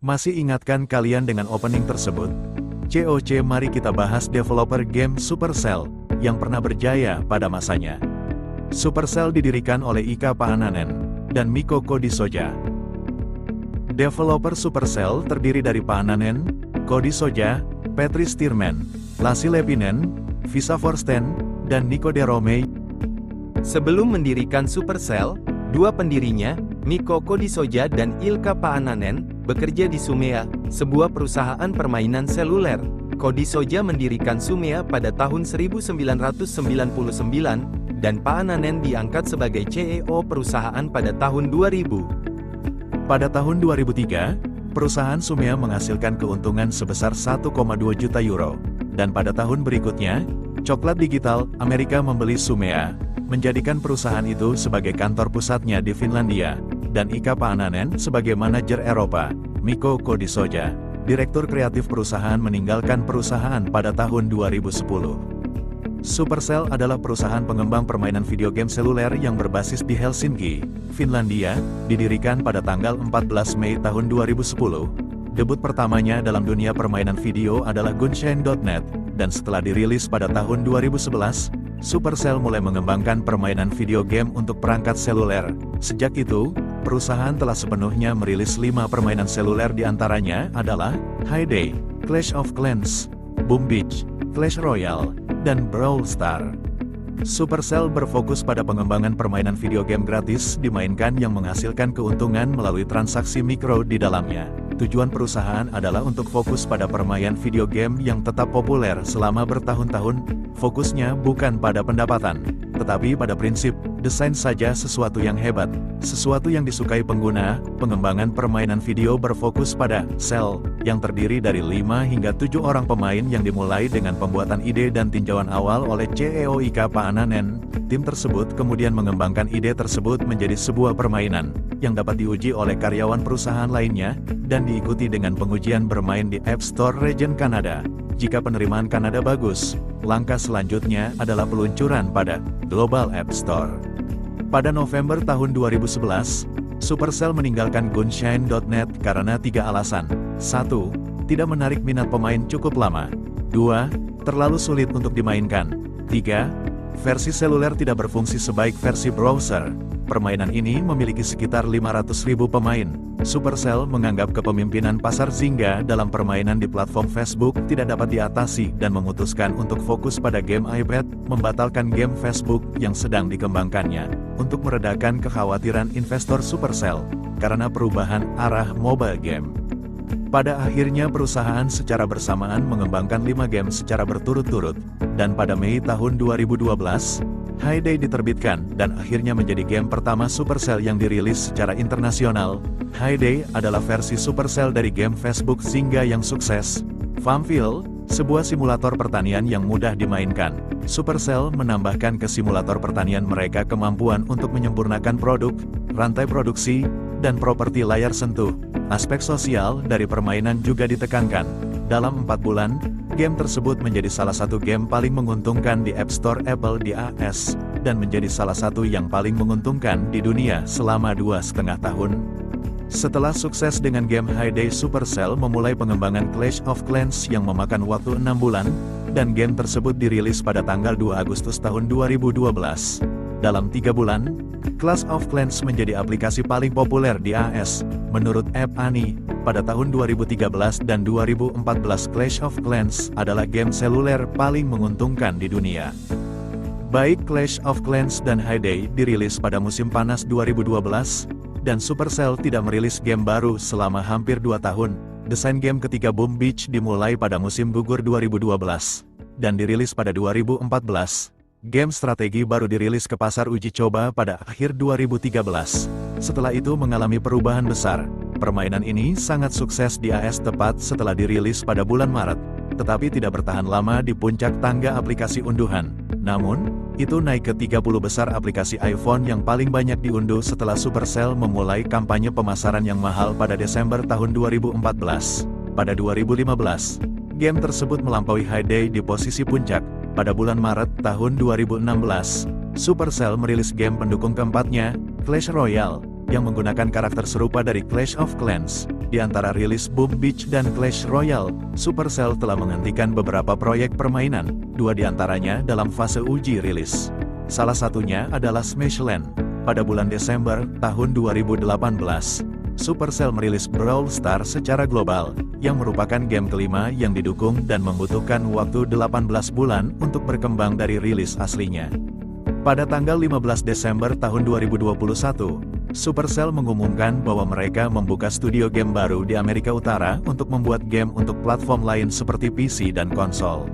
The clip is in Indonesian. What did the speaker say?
Masih ingatkah kalian dengan opening tersebut? COC, mari kita bahas developer game Supercell, yang pernah berjaya pada masanya. Supercell didirikan oleh Ika Paananen dan Mikko Kodisoja. Developer Supercell terdiri dari Paananen, Kodisoja, Petri Stierman, Lassi Leppinen, Visa Forsten, dan Nico de Rome. Sebelum mendirikan Supercell, dua pendirinya, Mikko Kodisoja dan Ilkka Paananen, bekerja di Sumea, sebuah perusahaan permainan seluler. Kodisoja mendirikan Sumea pada tahun 1999, dan Paananen diangkat sebagai CEO perusahaan pada tahun 2000. Pada tahun 2003, perusahaan Sumea menghasilkan keuntungan sebesar 1,2 juta euro, dan pada tahun berikutnya, Coklat Digital Amerika membeli Sumea, menjadikan perusahaan itu sebagai kantor pusatnya di Finlandia, dan Ika Paananen sebagai manajer Eropa. Mikko Kodisoja, direktur kreatif perusahaan, meninggalkan perusahaan pada tahun 2010. Supercell adalah perusahaan pengembang permainan video game seluler yang berbasis di Helsinki, Finlandia, didirikan pada tanggal 14 Mei tahun 2010. Debut pertamanya dalam dunia permainan video adalah Gunshine.net, dan setelah dirilis pada tahun 2011, Supercell mulai mengembangkan permainan video game untuk perangkat seluler. Sejak itu, perusahaan telah sepenuhnya merilis 5 permainan seluler, diantaranya adalah Hay Day, Clash of Clans, Boom Beach, Clash Royale, dan Brawl Star. Supercell berfokus pada pengembangan permainan video game gratis dimainkan yang menghasilkan keuntungan melalui transaksi mikro di dalamnya. Tujuan perusahaan adalah untuk fokus pada permainan video game yang tetap populer selama bertahun-tahun. Fokusnya bukan pada pendapatan, tetapi pada prinsip, desain saja sesuatu yang hebat, sesuatu yang disukai pengguna. Pengembangan permainan video berfokus pada Cell, yang terdiri dari 5 hingga 7 orang pemain yang dimulai dengan pembuatan ide dan tinjauan awal oleh CEO Ika Paananen. Tim tersebut kemudian mengembangkan ide tersebut menjadi sebuah permainan, yang dapat diuji oleh karyawan perusahaan lainnya, dan diikuti dengan pengujian bermain di App Store region Kanada. Jika penerimaan Kanada bagus, langkah selanjutnya adalah peluncuran pada Global App Store. Pada November tahun 2011, Supercell meninggalkan Gunshine.net karena 3 alasan. 1. Tidak menarik minat pemain cukup lama. 2. Terlalu sulit untuk dimainkan. 3. Versi seluler tidak berfungsi sebaik versi browser. Permainan ini memiliki sekitar 500.000 pemain. Supercell menganggap kepemimpinan pasar Zynga dalam permainan di platform Facebook tidak dapat diatasi dan memutuskan untuk fokus pada game iPad, membatalkan game Facebook yang sedang dikembangkannya, untuk meredakan kekhawatiran investor Supercell karena perubahan arah mobile game. Pada akhirnya perusahaan secara bersamaan mengembangkan 5 game secara berturut-turut, dan pada Mei tahun 2012, Hay Day diterbitkan, dan akhirnya menjadi game pertama Supercell yang dirilis secara internasional. Hay Day adalah versi Supercell dari game Facebook Zynga yang sukses, Farmville, sebuah simulator pertanian yang mudah dimainkan. Supercell menambahkan ke simulator pertanian mereka kemampuan untuk menyempurnakan produk, rantai produksi, dan properti layar sentuh. Aspek sosial dari permainan juga ditekankan. Dalam 4 bulan, game tersebut menjadi salah satu game paling menguntungkan di App Store Apple di AS, dan menjadi salah satu yang paling menguntungkan di dunia selama 2,5 tahun. Setelah sukses dengan game Hay Day, Supercell memulai pengembangan Clash of Clans yang memakan waktu 6 bulan, dan game tersebut dirilis pada tanggal 2 Agustus tahun 2012. Dalam 3 bulan, Clash of Clans menjadi aplikasi paling populer di AS. Menurut App Annie, pada tahun 2013 dan 2014 Clash of Clans adalah game seluler paling menguntungkan di dunia. Baik Clash of Clans dan Hay Day dirilis pada musim panas 2012, dan Supercell tidak merilis game baru selama hampir 2 tahun. Desain game ketiga Boom Beach dimulai pada musim gugur 2012, dan dirilis pada 2014. Game strategi baru dirilis ke pasar uji coba pada akhir 2013. Setelah itu mengalami perubahan besar. Permainan ini sangat sukses di AS tepat setelah dirilis pada bulan Maret, tetapi tidak bertahan lama di puncak tangga aplikasi unduhan. Namun, itu naik ke 30 besar aplikasi iPhone yang paling banyak diunduh setelah Supercell memulai kampanye pemasaran yang mahal pada Desember tahun 2014. Pada 2015, game tersebut melampaui Hay Day di posisi puncak. Pada bulan Maret tahun 2016, Supercell merilis game pendukung keempatnya, Clash Royale, yang menggunakan karakter serupa dari Clash of Clans. Di antara rilis Boom Beach dan Clash Royale, Supercell telah menghentikan beberapa proyek permainan, 2 di antaranya dalam fase uji rilis. Salah satunya adalah Smashland. Pada bulan Desember tahun 2018, Supercell merilis Brawl Stars secara global, yang merupakan game kelima yang didukung dan membutuhkan waktu 18 bulan untuk berkembang dari rilis aslinya. Pada tanggal 15 Desember tahun 2021, Supercell mengumumkan bahwa mereka membuka studio game baru di Amerika Utara untuk membuat game untuk platform lain seperti PC dan konsol.